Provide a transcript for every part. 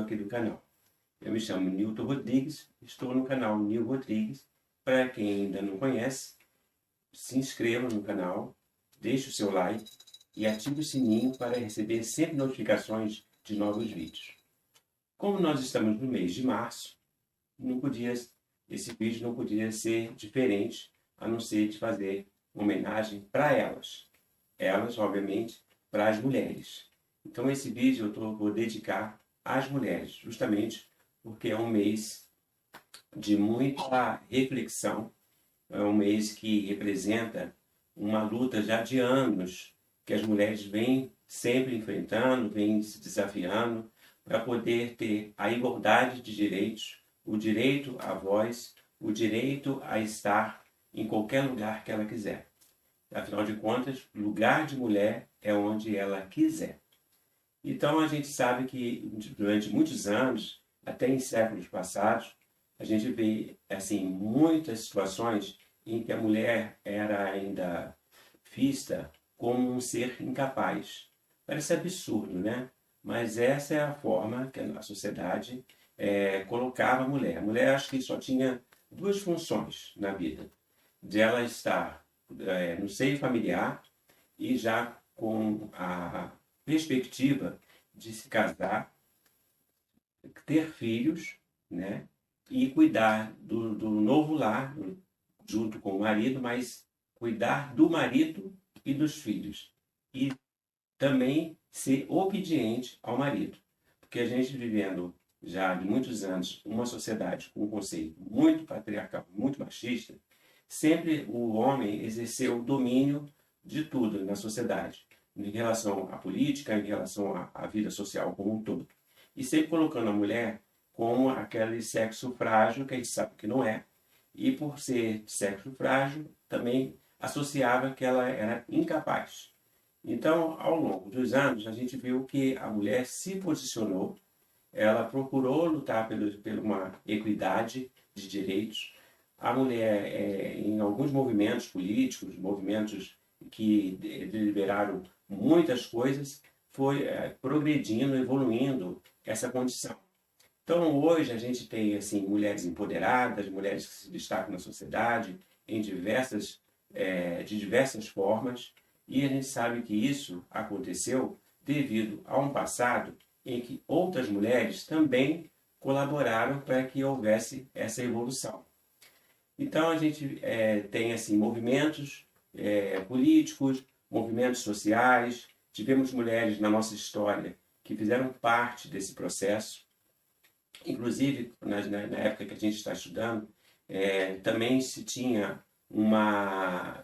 aqui do canal. Eu me chamo Nilton Rodrigues, estou no canal Nil Rodrigues. Para quem ainda não conhece, se inscreva no canal, deixe o seu like e ative o sininho para receber sempre notificações de novos vídeos. Como nós estamos no mês de março, esse vídeo não podia ser diferente, a não ser de fazer uma homenagem para elas. Elas, obviamente, para as mulheres. Então esse vídeo eu vou dedicar às mulheres, justamente porque é um mês de muita reflexão, é um mês que representa uma luta já de anos que as mulheres vêm sempre enfrentando, vêm se desafiando para poder ter a igualdade de direitos, o direito à voz, o direito a estar em qualquer lugar que ela quiser. Afinal de contas, lugar de mulher é onde ela quiser. Então a gente sabe que durante muitos anos, até em séculos passados, a gente vê assim, muitas situações em que a mulher era ainda vista como um ser incapaz. Parece absurdo, né? Mas essa é a forma que a sociedade colocava a mulher. A mulher, acho que só tinha duas funções na vida. De ela estar no seio familiar e já com a perspectiva de se casar, ter filhos, né? E cuidar do novo lar, junto com o marido, mas cuidar do marido e dos filhos. E também ser obediente ao marido. Porque a gente vivendo já de muitos anos uma sociedade com um conceito muito patriarcal, muito machista, sempre o homem exerceu o domínio de tudo na sociedade, em relação à política, em relação à vida social como um todo. E sempre colocando a mulher como aquele sexo frágil, que a gente sabe que não é, e por ser sexo frágil, também associava que ela era incapaz. Então, ao longo dos anos, a gente viu que a mulher se posicionou, ela procurou lutar por uma equidade de direitos. A mulher, em alguns movimentos políticos, movimentos que deliberaram muitas coisas, foi progredindo, evoluindo essa condição. Então hoje a gente tem assim, mulheres empoderadas, mulheres que se destacam na sociedade de diversas formas, e a gente sabe que isso aconteceu devido a um passado em que outras mulheres também colaboraram para que houvesse essa evolução. Então a gente tem assim, movimentos políticos, movimentos sociais, tivemos mulheres na nossa história que fizeram parte desse processo. Inclusive, na época que a gente está estudando, também se tinha uma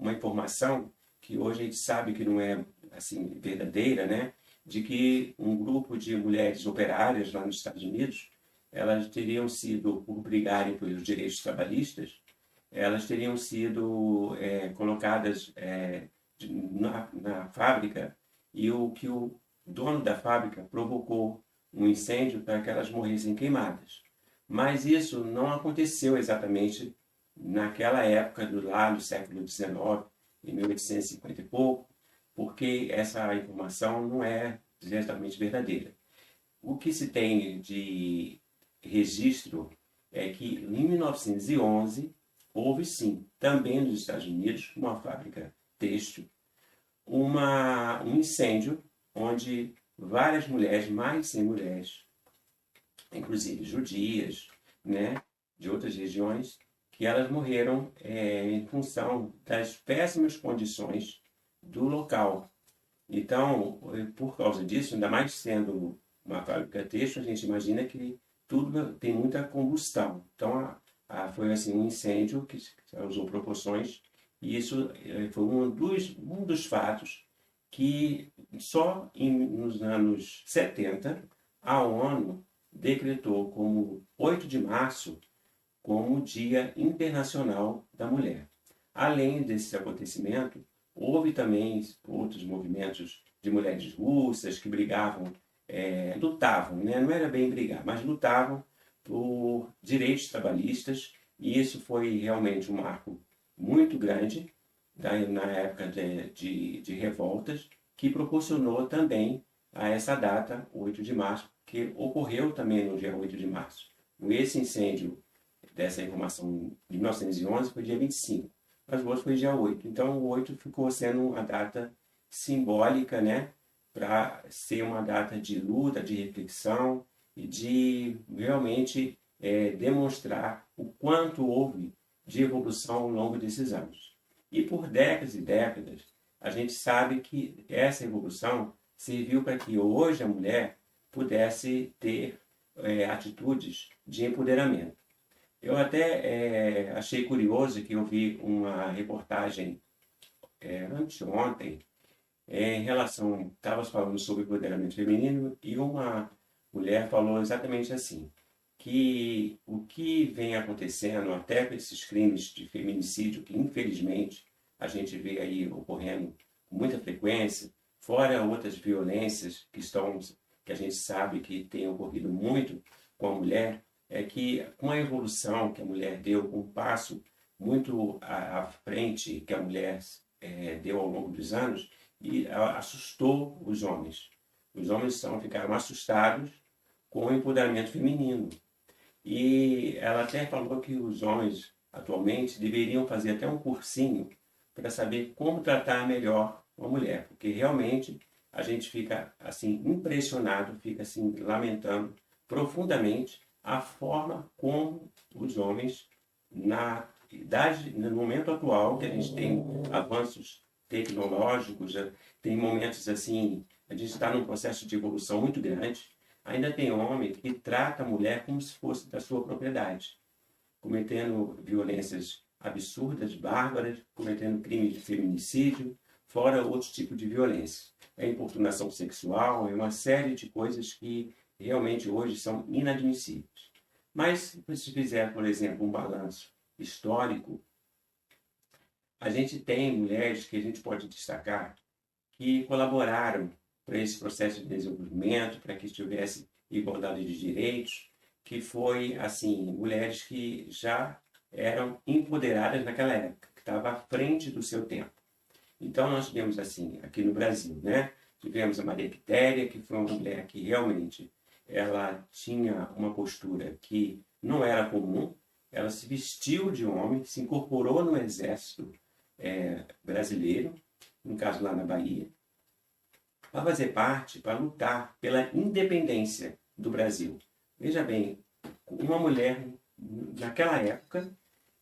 informação que hoje a gente sabe que não é assim, verdadeira, né? De que um grupo de mulheres operárias lá nos Estados Unidos, elas teriam sido, por brigarem pelos direitos trabalhistas, elas teriam sido colocadas na fábrica e o dono da fábrica provocou um incêndio para que elas morressem queimadas. Mas isso não aconteceu exatamente naquela época, lá do século XIX, em 1850 e pouco, porque essa informação não é diretamente verdadeira. O que se tem de registro é que em 1911 houve sim, também nos Estados Unidos, uma fábrica têxtil, um incêndio onde várias mulheres, mais de 100 mulheres, inclusive judias, né, de outras regiões, que elas morreram em função das péssimas condições do local. Então, por causa disso, ainda mais sendo uma fábrica têxtil, a gente imagina que tudo tem muita combustão. Então, foi assim, um incêndio que causou proporções, e isso foi um dos fatos que só nos anos 70 a ONU decretou como 8 de março como Dia Internacional da Mulher. Além desse acontecimento, houve também outros movimentos de mulheres russas que brigavam, lutavam, né? Não era bem brigar, mas lutavam por direitos trabalhistas, e isso foi realmente um marco muito grande na época de revoltas, que proporcionou também a essa data, 8 de março, que ocorreu também no dia 8 de março. Esse incêndio dessa informação de 1911 foi dia 25, mas o outro foi dia 8. Então o 8 ficou sendo uma data simbólica, né, para ser uma data de luta, de reflexão e de realmente demonstrar o quanto houve de evolução ao longo desses anos. E por décadas e décadas, a gente sabe que essa evolução serviu para que hoje a mulher pudesse ter atitudes de empoderamento. Eu até achei curioso que eu vi uma reportagem anteontem em relação, estava falando sobre empoderamento feminino e uma mulher falou exatamente assim, que o que vem acontecendo até com esses crimes de feminicídio, que infelizmente a gente vê aí ocorrendo com muita frequência, fora outras violências que a gente sabe que tem ocorrido muito com a mulher, é que com a evolução que a mulher deu, com um passo muito à frente que a mulher deu ao longo dos anos, e assustou os homens. Os homens ficaram assustados com o empoderamento feminino. E ela até falou que os homens atualmente deveriam fazer até um cursinho para saber como tratar melhor uma mulher, porque realmente a gente fica assim impressionado, fica assim lamentando profundamente a forma como os homens na idade, no momento atual, que a gente tem avanços tecnológicos, tem momentos assim, a gente está num processo de evolução muito grande, ainda tem homem que trata a mulher como se fosse da sua propriedade, cometendo violências absurdas, bárbaras, cometendo crimes de feminicídio, fora outros tipos de violência. É importunação sexual, é uma série de coisas que realmente hoje são inadmissíveis. Mas, se fizer, por exemplo, um balanço histórico, a gente tem mulheres que a gente pode destacar que colaboraram para esse processo de desenvolvimento, para que tivesse igualdade de direitos, que foi, assim, mulheres que já eram empoderadas naquela época, que estavam à frente do seu tempo. Então, nós tivemos, assim, aqui no Brasil, né? Tivemos a Maria Quitéria, que foi uma mulher que realmente ela tinha uma postura que não era comum, ela se vestiu de homem, se incorporou no exército brasileiro, no caso lá na Bahia, para fazer parte, para lutar pela independência do Brasil. Veja bem, uma mulher naquela época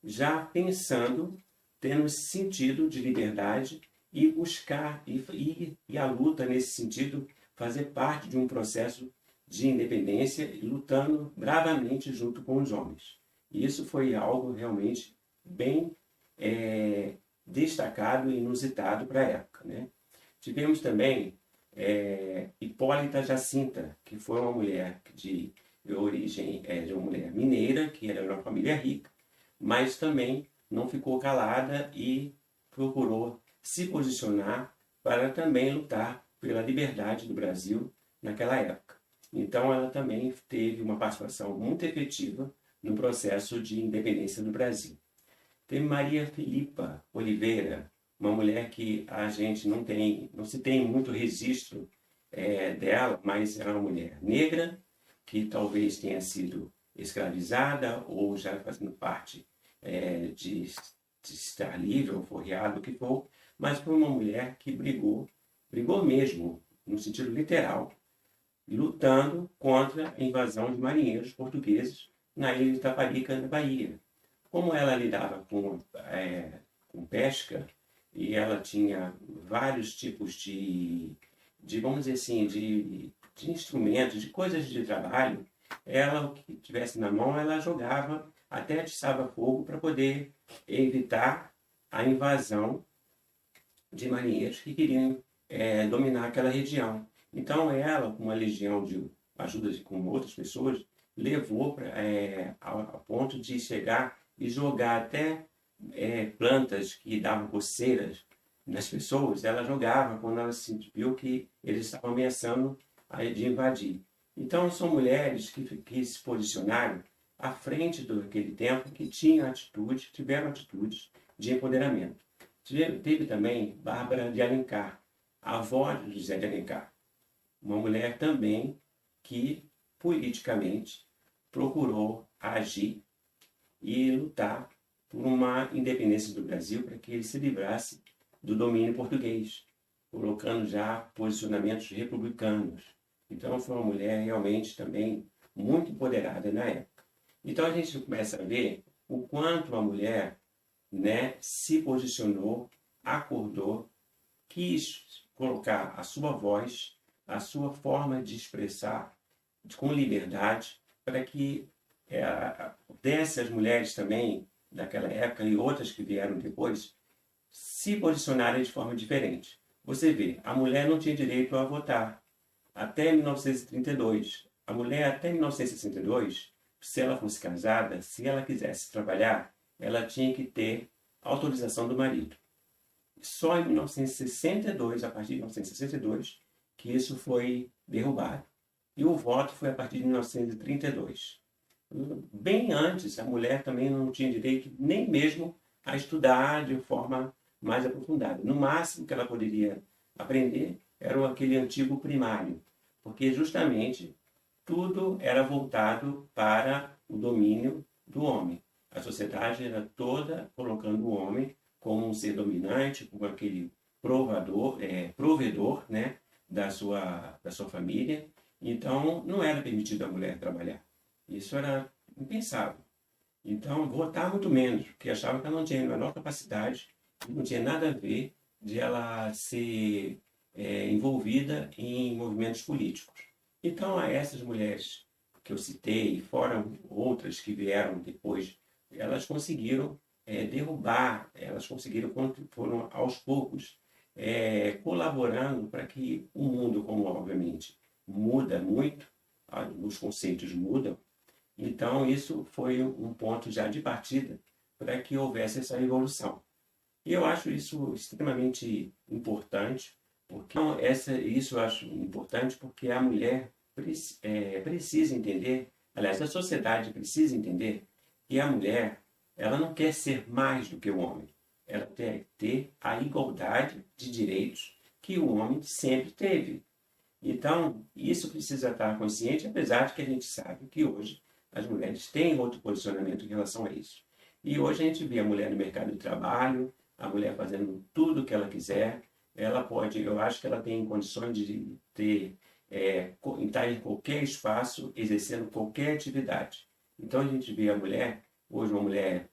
já pensando, tendo esse sentido de liberdade e buscar, e a luta nesse sentido, fazer parte de um processo de independência e lutando bravamente junto com os homens. E isso foi algo realmente bem destacado e inusitado para a época, né? Tivemos também Hipólita Jacinta, que foi uma mulher de origem de uma mulher mineira, que era de uma família rica, mas também não ficou calada e procurou se posicionar para também lutar pela liberdade do Brasil naquela época. Então ela também teve uma participação muito efetiva no processo de independência do Brasil. Teve Maria Filipa Oliveira, uma mulher que a gente não se tem muito registro dela, mas era uma mulher negra, que talvez tenha sido escravizada ou já fazendo parte de estar livre ou forreado, o que for, mas foi uma mulher que brigou mesmo, no sentido literal, lutando contra a invasão de marinheiros portugueses na ilha de Itaparica, na Bahia. Como ela lidava com pesca, e ela tinha vários tipos de vamos dizer assim, de instrumentos, de coisas de trabalho, ela, o que tivesse na mão, ela jogava, até atiçava fogo para poder evitar a invasão de marinheiros que queriam dominar aquela região. Então ela, com uma legião de ajuda com outras pessoas, levou ao ponto de chegar e jogar até plantas que davam coceiras nas pessoas, ela jogava quando ela viu que eles estavam ameaçando de invadir. Então são mulheres que se posicionaram à frente daquele tempo, que tiveram atitudes de empoderamento. Teve também Bárbara de Alencar, a avó de José de Alencar, uma mulher também que politicamente, procurou agir e lutar por uma independência do Brasil para que ele se livrasse do domínio português, colocando já posicionamentos republicanos. Então foi uma mulher realmente também muito empoderada na época. Então a gente começa a ver o quanto a mulher, né, se posicionou, acordou, quis colocar a sua voz, a sua forma de expressar com liberdade, para que desse às mulheres também daquela época e outras que vieram depois se posicionarem de forma diferente. Você vê, a mulher não tinha direito a votar até 1932. A mulher até 1962, se ela fosse casada, se ela quisesse trabalhar, ela tinha que ter autorização do marido. Só em 1962, a partir de 1962, que isso foi derrubado. E o voto foi a partir de 1932. Bem antes, a mulher também não tinha direito nem mesmo a estudar de forma mais aprofundada. No máximo que ela poderia aprender era aquele antigo primário, porque justamente tudo era voltado para o domínio do homem. A sociedade era toda colocando o homem como um ser dominante, como aquele provedor, né, da sua família. Então, não era permitido a mulher trabalhar. Isso era impensável. Então, votar muito menos, porque achava que ela não tinha a menor capacidade, não tinha nada a ver de ela ser envolvida em movimentos políticos. Então, a essas mulheres que eu citei, fora outras que vieram depois, elas conseguiram derrubar, elas conseguiram, foram aos poucos, colaborando para que o mundo, como obviamente muda muito, os conceitos mudam, então isso foi um ponto já de partida para que houvesse essa evolução. E eu acho isso extremamente importante, porque isso eu acho importante porque a mulher precisa entender, aliás, a sociedade precisa entender que a mulher, ela não quer ser mais do que o homem. Ela quer ter a igualdade de direitos que o homem sempre teve. Então, isso precisa estar consciente, apesar de que a gente sabe que hoje as mulheres têm outro posicionamento em relação a isso. E hoje a gente vê a mulher no mercado de trabalho, a mulher fazendo tudo o que ela quiser. Ela pode, eu acho que ela tem condições de estar em qualquer espaço, exercendo qualquer atividade. Então a gente vê a mulher, hoje uma mulher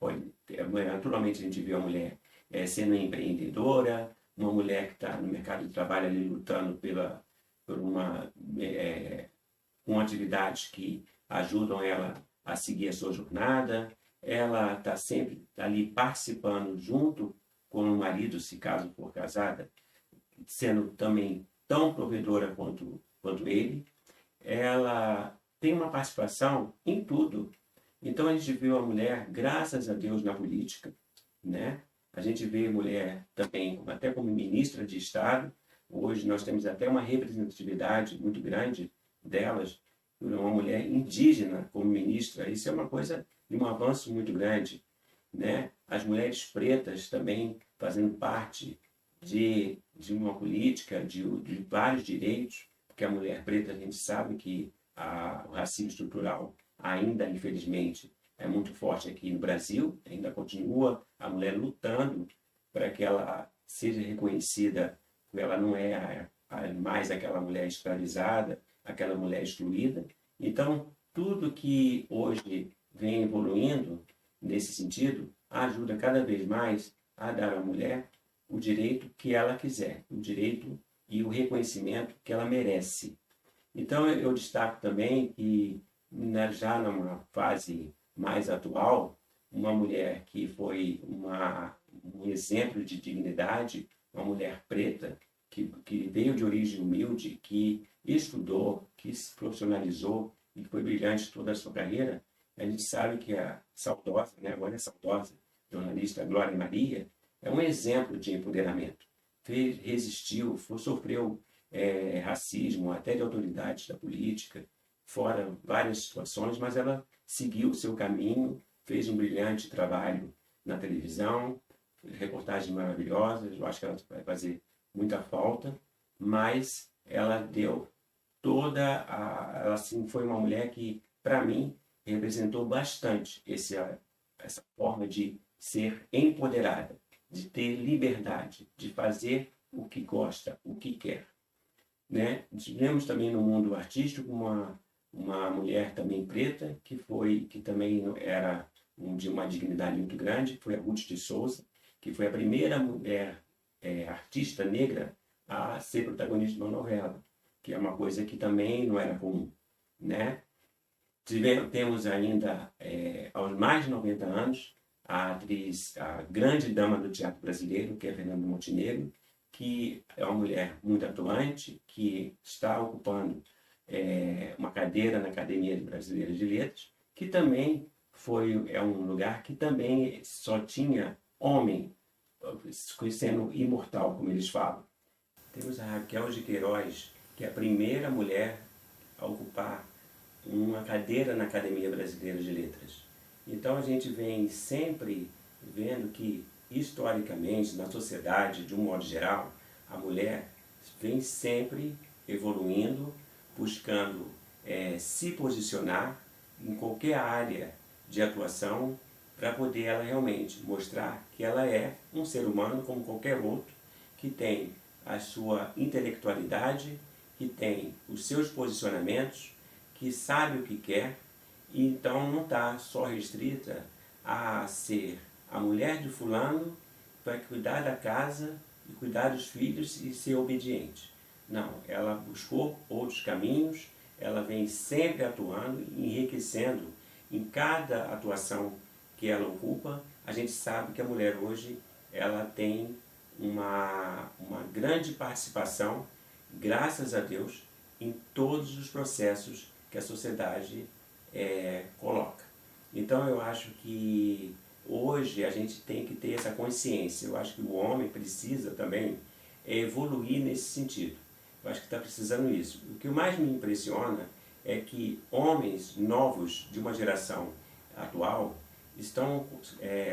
naturalmente a gente vê a mulher sendo empreendedora, uma mulher que está no mercado de trabalho ali lutando com atividades que ajudam ela a seguir a sua jornada. Ela está sempre ali participando junto com o marido, se caso for casada, sendo também tão provedora quanto ele. Ela tem uma participação em tudo. Então a gente viu a mulher, graças a Deus, na política, né? A gente vê a mulher também até como ministra de Estado. Hoje nós temos até uma representatividade muito grande delas, uma mulher indígena como ministra. Isso é uma coisa de um avanço muito grande, né? As mulheres pretas também fazendo parte de uma política de vários direitos, porque a mulher preta, a gente sabe que o racismo estrutural ainda, infelizmente, é muito forte aqui no Brasil, ainda continua a mulher lutando para que ela seja reconhecida, porque ela não é mais aquela mulher escravizada, aquela mulher excluída. Então, tudo que hoje vem evoluindo nesse sentido ajuda cada vez mais a dar à mulher o direito que ela quiser, o direito e o reconhecimento que ela merece. Então, eu destaco também que, já numa fase mais atual, uma mulher que foi um exemplo de dignidade, uma mulher preta, que veio de origem humilde, que estudou, que se profissionalizou e que foi brilhante toda a sua carreira. A gente sabe que a saudosa, né, agora é saudosa, jornalista Glória Maria, é um exemplo de empoderamento. Resistiu, sofreu racismo, até de autoridades da política, fora várias situações, mas ela seguiu o seu caminho, fez um brilhante trabalho na televisão, reportagens maravilhosas. Eu acho que ela vai fazer muita falta, mas ela deu ela assim, foi uma mulher que, para mim, representou bastante essa forma de ser empoderada, de ter liberdade, de fazer o que gosta, o que quer. Né? Tivemos também no mundo artístico uma mulher também preta, que também era de uma dignidade muito grande, que foi a Ruth de Souza, que foi a primeira mulher artista negra a ser protagonista de uma novela, que é uma coisa que também não era comum. Né? Temos ainda, aos mais de 90 anos, a atriz, a grande dama do teatro brasileiro, que é Fernanda Montenegro, que é uma mulher muito atuante, que está ocupando uma cadeira na Academia Brasileira de Letras, que também é um lugar que também só tinha homem, sendo imortal, como eles falam. Temos a Raquel de Queiroz, que é a primeira mulher a ocupar uma cadeira na Academia Brasileira de Letras. Então a gente vem sempre vendo que, historicamente, na sociedade, de um modo geral, a mulher vem sempre evoluindo, buscando se posicionar em qualquer área de atuação para poder ela realmente mostrar que ela é um ser humano como qualquer outro, que tem a sua intelectualidade, que tem os seus posicionamentos, que sabe o que quer, e então não está só restrita a ser a mulher de fulano para cuidar da casa e cuidar dos filhos e ser obediente. Não, ela buscou outros caminhos, ela vem sempre atuando, enriquecendo em cada atuação que ela ocupa. A gente sabe que a mulher hoje ela tem uma grande participação, graças a Deus, em todos os processos que a sociedade coloca. Então eu acho que hoje a gente tem que ter essa consciência. Eu acho que o homem precisa também evoluir nesse sentido. Eu acho que está precisando isso. O que mais me impressiona é que homens novos de uma geração atual estão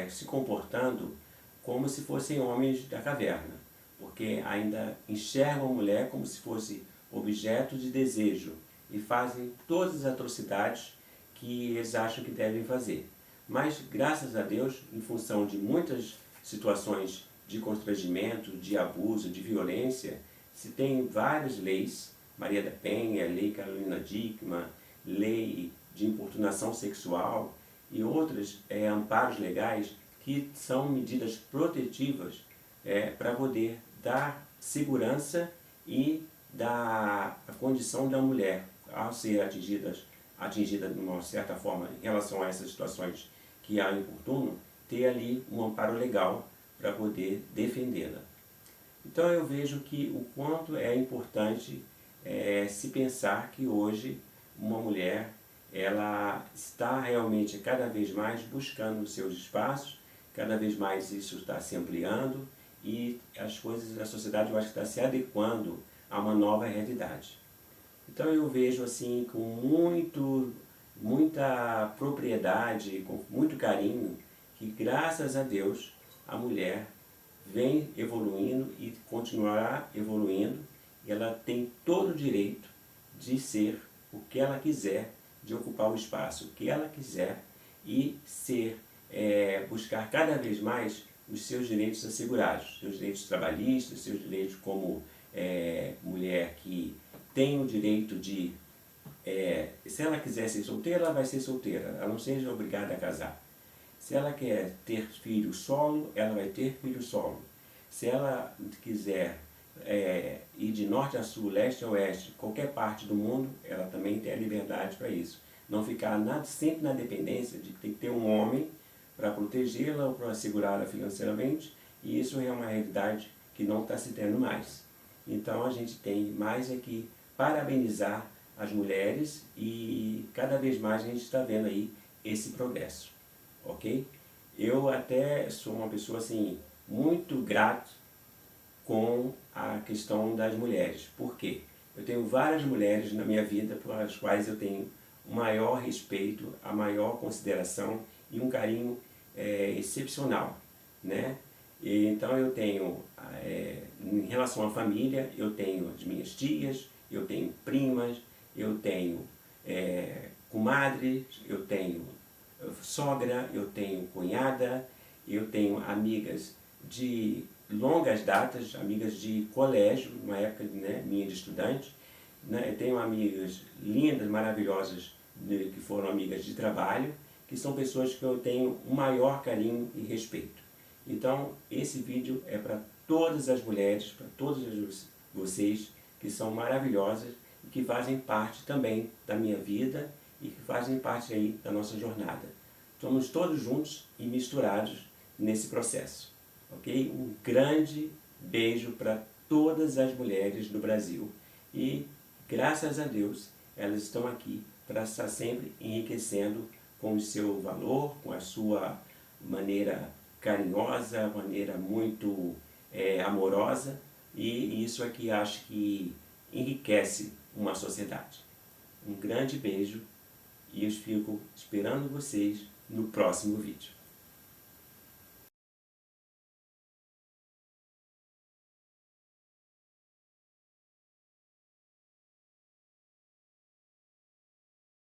se comportando como se fossem homens da caverna, porque ainda enxergam a mulher como se fosse objeto de desejo e fazem todas as atrocidades que eles acham que devem fazer. Mas, graças a Deus, em função de muitas situações de constrangimento, de abuso, de violência, se tem várias leis, Maria da Penha, Lei Carolina Dickmann, Lei de Importunação Sexual e outros amparos legais que são medidas protetivas para poder dar segurança e dar a condição da mulher, ao ser atingida de uma certa forma em relação a essas situações que há importuno, ter ali um amparo legal para poder defendê-la. Então eu vejo que o quanto é importante se pensar que hoje uma mulher ela está realmente cada vez mais buscando os seus espaços, cada vez mais isso está se ampliando e as coisas da sociedade eu acho que está se adequando a uma nova realidade. Então eu vejo assim com muita propriedade, com muito carinho, que graças a Deus a mulher vem evoluindo e continuará evoluindo, e ela tem todo o direito de ser o que ela quiser, de ocupar o espaço que ela quiser e buscar cada vez mais os seus direitos assegurados, seus direitos trabalhistas, seus direitos como mulher que tem o direito de, se ela quiser ser solteira, ela vai ser solteira, ela não seja obrigada a casar. Se ela quer ter filho solo, ela vai ter filho solo. Se ela quiser ir de norte a sul, leste a oeste, qualquer parte do mundo, ela também tem a liberdade para isso. Não ficar sempre na dependência de que tem que ter um homem para protegê-la ou para assegurá-la financeiramente, e isso é uma realidade que não está se tendo mais. Então a gente tem mais que parabenizar as mulheres e cada vez mais a gente está vendo aí esse progresso, ok? Eu até sou uma pessoa assim, muito grato com a questão das mulheres. Por quê? Eu tenho várias mulheres na minha vida por as quais eu tenho o maior respeito, a maior consideração e um carinho excepcional, né? E, então eu tenho, em relação à família, eu tenho as minhas tias, eu tenho primas, eu tenho comadres, eu tenho sogra, eu tenho cunhada, eu tenho amigas de longas datas, amigas de colégio, numa época, né, minha de estudante, né? Eu tenho amigas lindas, maravilhosas, que foram amigas de trabalho, que são pessoas que eu tenho um maior carinho e respeito. Então, esse vídeo é para todas as mulheres, para todas vocês que são maravilhosas e que fazem parte também da minha vida e que fazem parte aí da nossa jornada. Somos todos juntos e misturados nesse processo, ok? Um grande beijo para todas as mulheres do Brasil e, graças a Deus, elas estão aqui para estar sempre enriquecendo com o seu valor, com a sua maneira carinhosa, maneira muito amorosa, e isso é que acho que enriquece uma sociedade. Um grande beijo e eu fico esperando vocês no próximo vídeo.